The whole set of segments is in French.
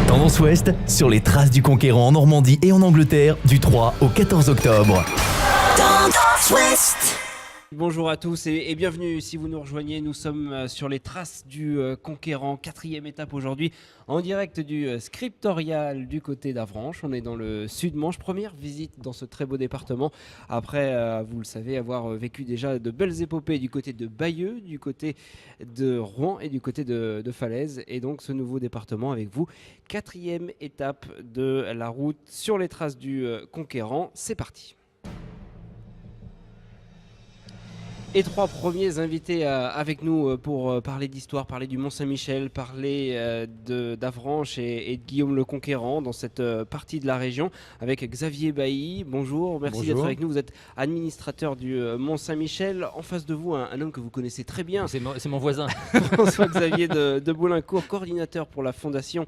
Tendance Ouest, sur les traces du conquérant en Normandie et en Angleterre, du 3 au 14 octobre. Tendance Ouest. Bonjour à tous et bienvenue si vous nous rejoignez. Nous sommes sur les traces du conquérant, 4e étape aujourd'hui, en direct du scriptorial du côté d'Avranches. On est dans le Sud-Manche, première visite dans ce très beau département. Après, vous le savez, avoir vécu déjà de belles épopées du côté de Bayeux, du côté de Rouen et du côté de Falaise. Et donc ce nouveau département avec vous, 4e étape de la route sur les traces du conquérant. C'est parti. Et 3 premiers invités avec nous pour parler d'histoire, parler du Mont-Saint-Michel, parler d'Avranches et de Guillaume le Conquérant dans cette partie de la région avec Xavier Bailly. Bonjour, merci d'être avec nous. Vous êtes administrateur du Mont-Saint-Michel. En face de vous, un homme que vous connaissez très bien. C'est mon voisin. François-Xavier de Boulincourt, coordinateur pour la fondation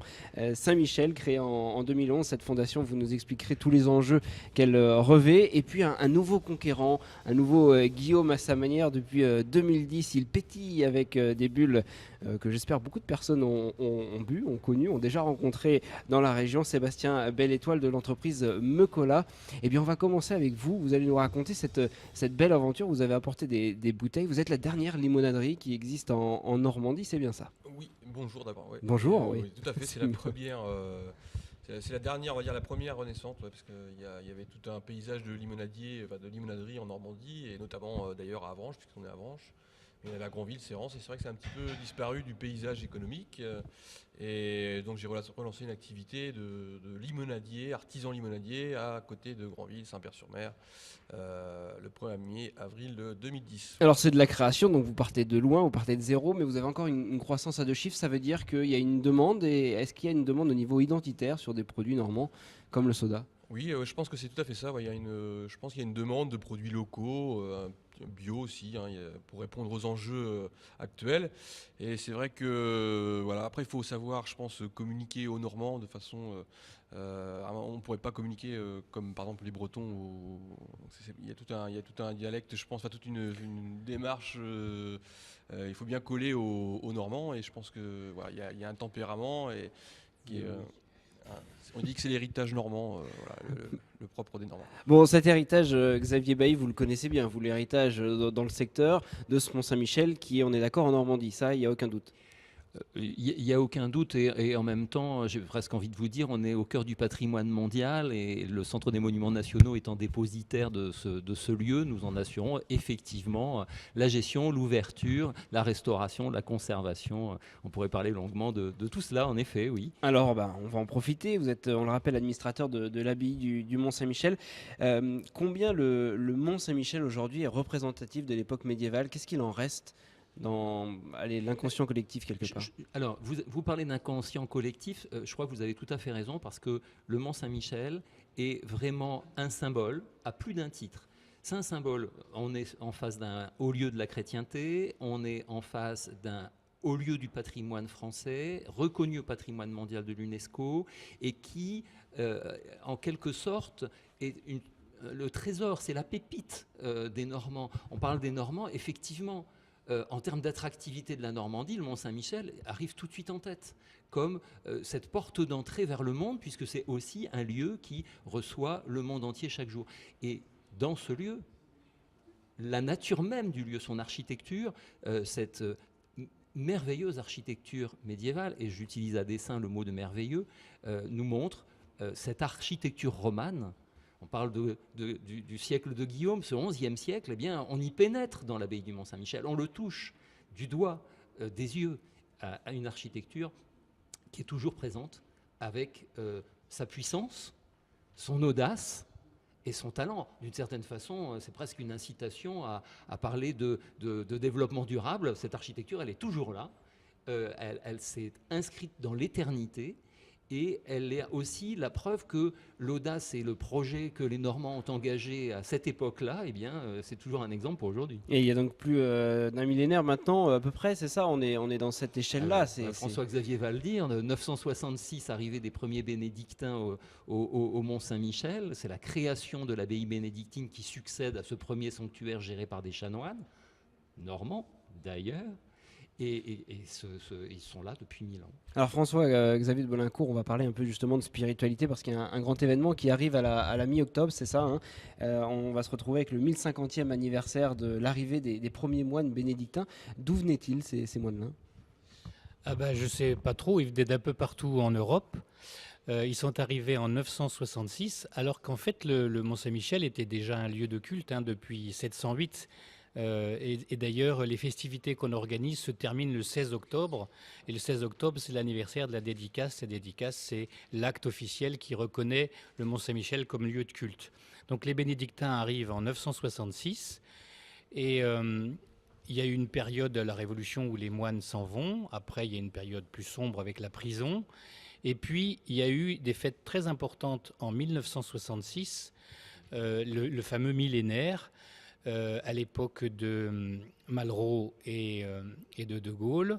Saint-Michel, créée en 2011. Cette fondation, vous nous expliquerez tous les enjeux qu'elle revêt. Et puis un nouveau conquérant, un nouveau Guillaume à sa manière. Depuis 2010, il pétille avec des bulles que j'espère beaucoup de personnes ont bu, ont connu, ont déjà rencontré dans la région. Sébastien Belle-Étoile de l'entreprise Mecola. Eh bien, on va commencer avec vous. Vous allez nous raconter cette belle aventure. Vous avez apporté des bouteilles. Vous êtes la dernière limonaderie qui existe en Normandie, c'est bien ça? Oui, bonjour d'abord. Ouais. Bonjour, oui. Tout à fait, c'est la première. C'est la dernière, on va dire la première renaissance, parce qu'il y avait tout un paysage de limonadier, de limonaderie en Normandie, et notamment d'ailleurs à Avranches, puisqu'on est à Avranches. Mais il y avait à Granville, Sérance, et c'est vrai que c'est un petit peu disparu du paysage économique. Et donc j'ai relancé une activité de limonadier, artisan limonadier, à côté de Granville, Saint-Père-sur-Mer, le 1er avril 2010. Alors c'est de la création, donc vous partez de loin, vous partez de zéro, mais vous avez encore une croissance à 2 chiffres. Ça veut dire qu'il y a une demande, et est-ce qu'il y a une demande au niveau identitaire sur des produits normands comme le soda? Oui, je pense que c'est tout à fait ça. Ouais, je pense qu'il y a une demande de produits locaux, bio aussi, pour répondre aux enjeux actuels. Et c'est vrai que, voilà, après il faut savoir, je pense, communiquer aux Normands de façon... on ne pourrait pas communiquer comme par exemple les Bretons. Il y a tout un dialecte, je pense, toute une démarche. Il faut bien coller aux Normands, et je pense que voilà, il y a un tempérament qui est... on dit que c'est l'héritage normand, le propre des Normands. Bon, cet héritage, Xavier Bailly, vous le connaissez bien, vous, l'héritage dans le secteur de ce Mont-Saint-Michel qui est, on est d'accord, en Normandie, ça, il n'y a aucun doute. Il n'y a aucun doute, et en même temps, j'ai presque envie de vous dire, on est au cœur du patrimoine mondial, et le Centre des Monuments Nationaux étant dépositaire de ce lieu, nous en assurons effectivement la gestion, l'ouverture, la restauration, la conservation. On pourrait parler longuement de tout cela, en effet, oui. Alors, on va en profiter. Vous êtes, on le rappelle, administrateur de l'abbaye du Mont-Saint-Michel. Combien le Mont-Saint-Michel aujourd'hui est représentatif de l'époque médiévale? Qu'est-ce qu'il en reste dans l'inconscient collectif quelque part? Alors, vous parlez d'inconscient collectif, je crois que vous avez tout à fait raison, parce que le Mont-Saint-Michel est vraiment un symbole à plus d'un titre. C'est un symbole, on est en face d'un haut lieu de la chrétienté, on est en face d'un haut lieu du patrimoine français, reconnu au patrimoine mondial de l'UNESCO, et qui, en quelque sorte, est le trésor, c'est la pépite des Normands. On parle des Normands, effectivement. En termes d'attractivité de la Normandie, le Mont-Saint-Michel arrive tout de suite en tête, comme cette porte d'entrée vers le monde, puisque c'est aussi un lieu qui reçoit le monde entier chaque jour. Et dans ce lieu, la nature même du lieu, son architecture, cette merveilleuse architecture médiévale, et j'utilise à dessein le mot de merveilleux, nous montre cette architecture romane. On parle du siècle de Guillaume, ce 11e siècle, eh bien, on y pénètre dans l'abbaye du Mont-Saint-Michel, on le touche du doigt, des yeux, à une architecture qui est toujours présente avec sa puissance, son audace et son talent. D'une certaine façon, c'est presque une incitation à parler de développement durable. Cette architecture, elle est toujours là, elle s'est inscrite dans l'éternité. Et elle est aussi la preuve que l'audace et le projet que les Normands ont engagé à cette époque-là, eh bien, c'est toujours un exemple pour aujourd'hui. Et il y a donc plus d'un millénaire maintenant, à peu près, c'est ça? On est dans cette échelle-là. François-Xavier va le dire, 966, arrivée des premiers bénédictins au Mont-Saint-Michel. C'est la création de l'abbaye bénédictine qui succède à ce premier sanctuaire géré par des chanoines, normands d'ailleurs. Ils sont là depuis 1000 ans. Alors François, Xavier de Bolincourt, on va parler un peu justement de spiritualité parce qu'il y a un grand événement qui arrive à la mi-octobre, c'est ça, hein. On va se retrouver avec le 1050e anniversaire de l'arrivée des premiers moines bénédictins. D'où venaient-ils ces moines-là? Ah bah, je ne sais pas trop, ils venaient d'un peu partout en Europe. Ils sont arrivés en 966, alors qu'en fait le Mont-Saint-Michel était déjà un lieu de culte depuis 708. Et d'ailleurs, les festivités qu'on organise se terminent le 16 octobre. Et le 16 octobre, c'est l'anniversaire de la dédicace. La dédicace, c'est l'acte officiel qui reconnaît le Mont-Saint-Michel comme lieu de culte. Donc les bénédictins arrivent en 966. Et il y a eu une période de la Révolution où les moines s'en vont. Après, il y a une période plus sombre avec la prison. Et puis, il y a eu des fêtes très importantes en 1966, le fameux millénaire. À l'époque de Malraux et de Gaulle,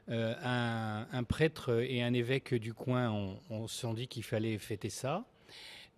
un prêtre et un évêque du coin on se sont dit qu'il fallait fêter ça.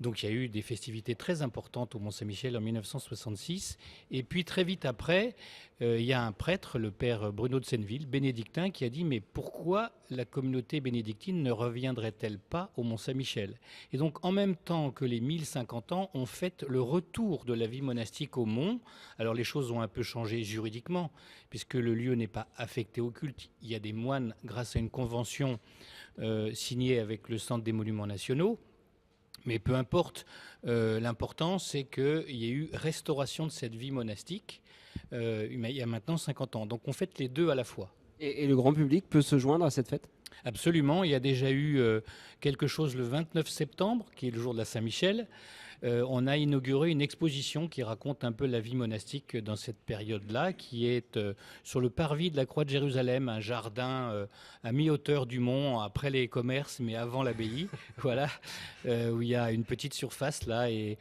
Donc il y a eu des festivités très importantes au Mont-Saint-Michel en 1966. Et puis très vite après, il y a un prêtre, le père Bruno de Senneville, bénédictin, qui a dit « Mais pourquoi la communauté bénédictine ne reviendrait-elle pas au Mont-Saint-Michel ?» Et donc en même temps que les 1050 ans, on fête le retour de la vie monastique au Mont. Alors les choses ont un peu changé juridiquement, puisque le lieu n'est pas affecté au culte. Il y a des moines, grâce à une convention signée avec le Centre des Monuments Nationaux. Mais peu importe, l'important c'est qu'il y ait eu restauration de cette vie monastique il y a maintenant 50 ans. Donc on fête les deux à la fois. Et le grand public peut se joindre à cette fête? Absolument, il y a déjà eu quelque chose le 29 septembre, qui est le jour de la Saint-Michel. On a inauguré une exposition qui raconte un peu la vie monastique dans cette période-là, qui est sur le parvis de la Croix de Jérusalem, un jardin à mi-hauteur du mont, après les commerces, mais avant l'abbaye, voilà, où il y a une petite surface là, et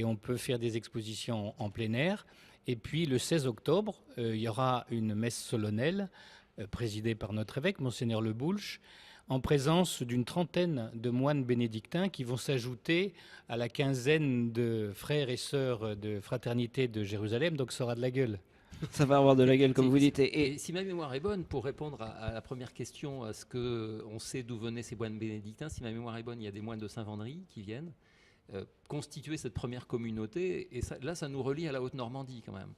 on peut faire des expositions en plein air. Et puis le 16 octobre, il y aura une messe solennelle présidée par notre évêque, Monseigneur Le Boulch, en présence d'une trentaine de moines bénédictins qui vont s'ajouter à la quinzaine de frères et sœurs de fraternité de Jérusalem, donc ça aura de la gueule. Ça va avoir de la gueule, comme vous dites. Et si ma mémoire est bonne, pour répondre à la première question, est-ce qu'on sait d'où venaient ces moines bénédictins? Si ma mémoire est bonne, il y a des moines de Saint-Vendry qui viennent constituer cette première communauté, et ça, là ça nous relie à la Haute-Normandie quand même.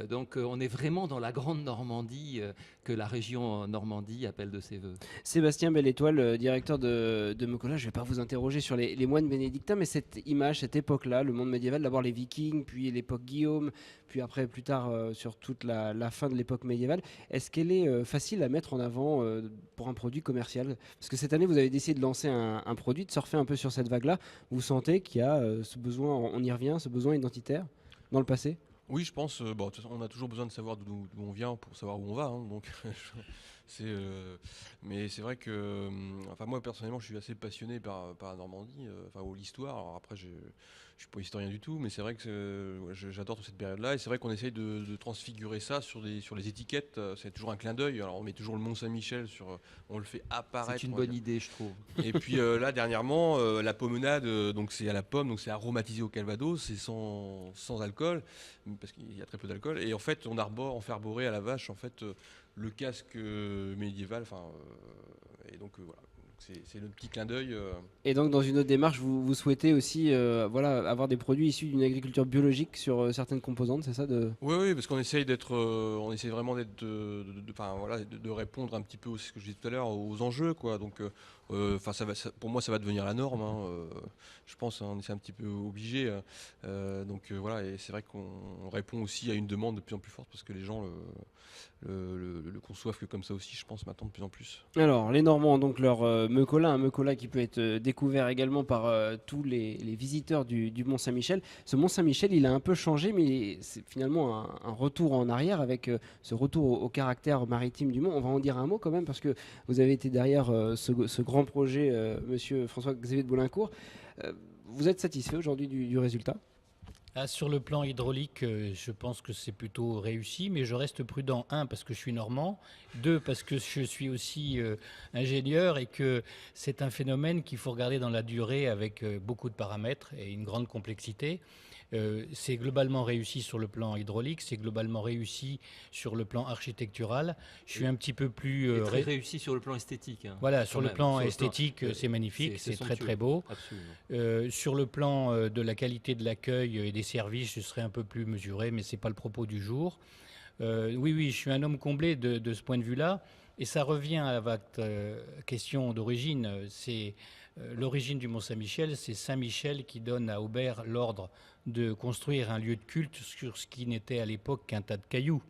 Donc on est vraiment dans la grande Normandie que la région Normandie appelle de ses voeux. Sébastien Belle-Étoile, directeur de Mecola, je ne vais pas vous interroger sur les moines bénédictins, mais cette image, cette époque-là, le monde médiéval, d'abord les Vikings, puis l'époque Guillaume, puis après plus tard sur toute la fin de l'époque médiévale, est-ce qu'elle est facile à mettre en avant pour un produit commercial? Parce que cette année vous avez décidé de lancer un produit, de surfer un peu sur cette vague-là. Vous sentez qu'il y a ce besoin, on y revient, ce besoin identitaire dans le passé? Oui, je pense. Bon, de toute façon, on a toujours besoin de savoir d'où on vient pour savoir où on va, hein, donc, mais c'est vrai que, enfin, moi personnellement, je suis assez passionné par la Normandie, enfin, l'histoire. Alors après, je suis pas historien du tout, mais c'est vrai que j'adore cette période-là, et c'est vrai qu'on essaye de transfigurer ça sur les étiquettes. C'est toujours un clin d'œil. Alors on met toujours le Mont Saint-Michel on le fait apparaître. C'est une bonne idée, je trouve. Et puis là, dernièrement, la pommade, donc c'est à la pomme, donc c'est aromatisé au Calvados, c'est sans alcool, parce qu'il y a très peu d'alcool. Et en fait, on fait arborer à la vache, en fait, le casque médiéval. Enfin, et donc voilà. C'est le petit clin d'œil. Et donc dans une autre démarche, vous souhaitez aussi avoir des produits issus d'une agriculture biologique sur certaines composantes, c'est ça Oui, parce qu'on essaye vraiment de répondre un petit peu aussi, ce que je disais tout à l'heure, aux enjeux, quoi. Donc, pour moi, ça va devenir la norme, hein. Je pense, on est un petit peu obligé. Donc voilà, et c'est vrai qu'on répond aussi à une demande de plus en plus forte parce que les gens le conçoivent que comme ça aussi, je pense, maintenant de plus en plus. Alors, les Normands ont donc leur Mecola, un Mecola qui peut être découvert également par tous les visiteurs du Mont Saint-Michel. Ce Mont Saint-Michel, il a un peu changé, mais c'est finalement un retour en arrière avec ce retour au caractère maritime du Mont. On va en dire un mot quand même, parce que vous avez été derrière ce grand projet, monsieur François-Xavier de Bolincourt. Vous êtes satisfait aujourd'hui du résultat ? Sur le plan hydraulique, je pense que c'est plutôt réussi, mais je reste prudent. 1, parce que je suis normand. 2, parce que je suis aussi ingénieur et que c'est un phénomène qu'il faut regarder dans la durée avec beaucoup de paramètres et une grande complexité. C'est globalement réussi sur le plan hydraulique, c'est globalement réussi sur le plan architectural. Je suis un petit peu plus... Et très réussi sur le plan esthétique. Hein, voilà, sur le plan Sur le esthétique, c'est magnifique, c'est très somptueux. très beau. Absolument. Sur le plan de la qualité de l'accueil et des services, je serais un peu plus mesuré, mais ce n'est pas le propos du jour. Oui, je suis un homme comblé de ce point de vue-là. Et ça revient à votre question d'origine. C'est l'origine du Mont-Saint-Michel, c'est Saint-Michel qui donne à Aubert l'ordre de construire un lieu de culte sur ce qui n'était à l'époque qu'un tas de cailloux.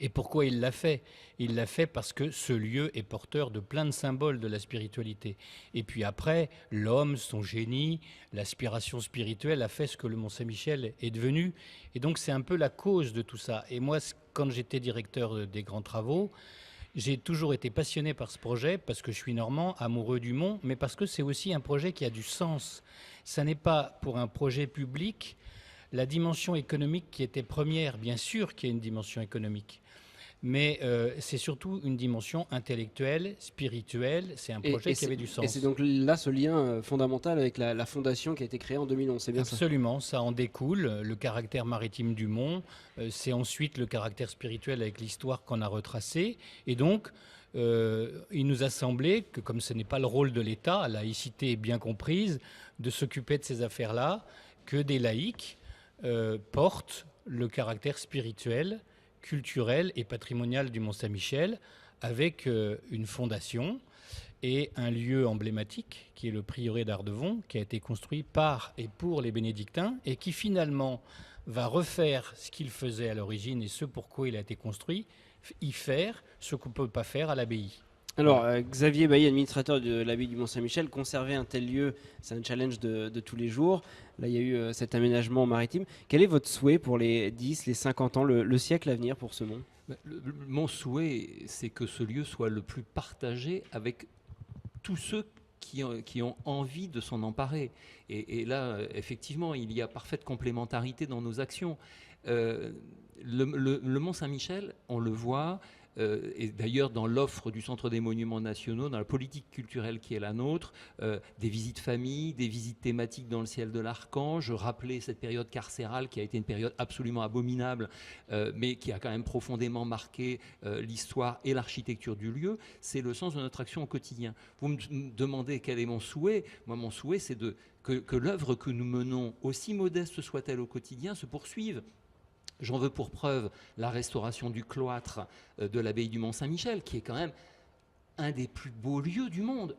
Et pourquoi il l'a fait ? Il l'a fait parce que ce lieu est porteur de plein de symboles de la spiritualité. Et puis après, l'homme, son génie, l'aspiration spirituelle a fait ce que le Mont-Saint-Michel est devenu. Et donc c'est un peu la cause de tout ça. Et moi, quand j'étais directeur des grands travaux, j'ai toujours été passionné par ce projet parce que je suis normand, amoureux du Mont, mais parce que c'est aussi un projet qui a du sens. Ça n'est pas pour un projet public la dimension économique qui était première. Bien sûr qu'il y a une dimension économique, mais c'est surtout une dimension intellectuelle, spirituelle. C'est un projet qui avait du sens. Et c'est donc là ce lien fondamental avec la fondation qui a été créée en 2011, c'est bien Absolument, ça en découle. Le caractère maritime du Mont, c'est ensuite le caractère spirituel avec l'histoire qu'on a retracée. Et donc, il nous a semblé que, comme ce n'est pas le rôle de l'État, la laïcité est bien comprise, de s'occuper de ces affaires-là, que des laïcs portent le caractère spirituel, culturel et patrimonial du Mont-Saint-Michel avec une fondation et un lieu emblématique qui est le prieuré d'Ardevon, qui a été construit par et pour les bénédictins et qui finalement va refaire ce qu'il faisait à l'origine et ce pourquoi il a été construit, y faire ce qu'on ne peut pas faire à l'abbaye. Alors, Xavier Bailly, administrateur de l'abbaye du Mont-Saint-Michel, conserver un tel lieu, c'est un challenge de tous les jours. Là, il y a eu cet aménagement maritime. Quel est votre souhait pour les 10, les 50 ans, le siècle à venir pour ce mont ? Mon souhait, c'est que ce lieu soit le plus partagé avec tous ceux qui ont envie de s'en emparer. Et là, effectivement, il y a parfaite complémentarité dans nos actions. Le Mont-Saint-Michel, on le voit, et d'ailleurs dans l'offre du Centre des Monuments Nationaux, dans la politique culturelle qui est la nôtre, des visites familles, des visites thématiques dans le ciel de l'Archange. Je rappelais cette période carcérale qui a été une période absolument abominable, mais qui a quand même profondément marqué l'histoire et l'architecture du lieu. C'est le sens de notre action au quotidien. Vous me demandez quel est mon souhait. Moi, mon souhait, c'est que l'œuvre que nous menons, aussi modeste soit-elle au quotidien, se poursuive. J'en veux pour preuve la restauration du cloître de l'abbaye du Mont-Saint-Michel, qui est quand même un des plus beaux lieux du monde.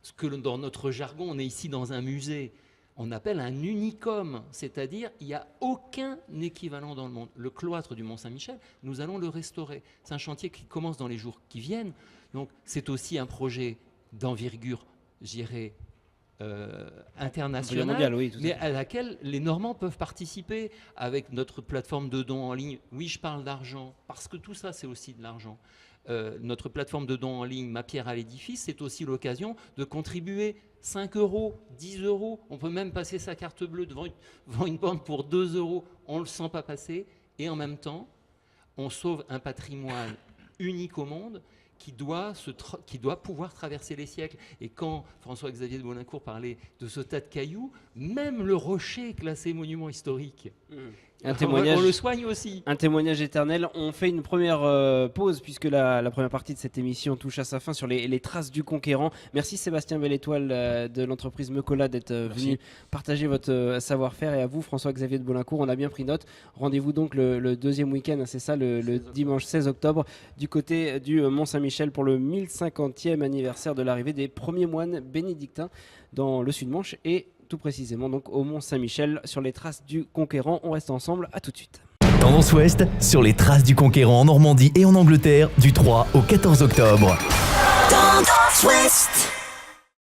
Ce que dans notre jargon, on est ici dans un musée, on appelle un unicum, c'est-à-dire il n'y a aucun équivalent dans le monde. Le cloître du Mont-Saint-Michel, nous allons le restaurer. C'est un chantier qui commence dans les jours qui viennent. Donc c'est aussi un projet d'envergure, je dirais, internationale, mondiale, oui, mais à laquelle les Normands peuvent participer avec notre plateforme de dons en ligne. Oui, je parle d'argent, parce que tout ça, c'est aussi de l'argent. Notre plateforme de dons en ligne, Ma pierre à l'édifice, c'est aussi l'occasion de contribuer 5 €, 10 €. On peut même passer sa carte bleue devant une borne pour 2 €. On ne le sent pas passer. Et en même temps, on sauve un patrimoine unique au monde qui doit pouvoir traverser les siècles. Et quand François-Xavier de Maulincour parlait de ce tas de cailloux, même le rocher est classé monument historique. Un témoignage, on le soigne aussi. Un témoignage éternel. On fait une première pause puisque la première partie de cette émission touche à sa fin sur les traces du conquérant. Merci Sébastien Bellétoile de l'entreprise Mecola d'être venu partager votre savoir-faire, et à vous François-Xavier de Maulincour. On a bien pris note. Rendez-vous donc le deuxième week-end, c'est ça, le dimanche 16 octobre du côté du Mont-Saint-Michel pour le 1050e anniversaire de l'arrivée des premiers moines bénédictins dans le Sud-Manche et tout précisément donc au Mont-Saint-Michel sur les traces du conquérant. On reste ensemble, à tout de suite. Tendance Ouest sur les traces du conquérant en Normandie et en Angleterre du 3 au 14 octobre. Tendance Ouest.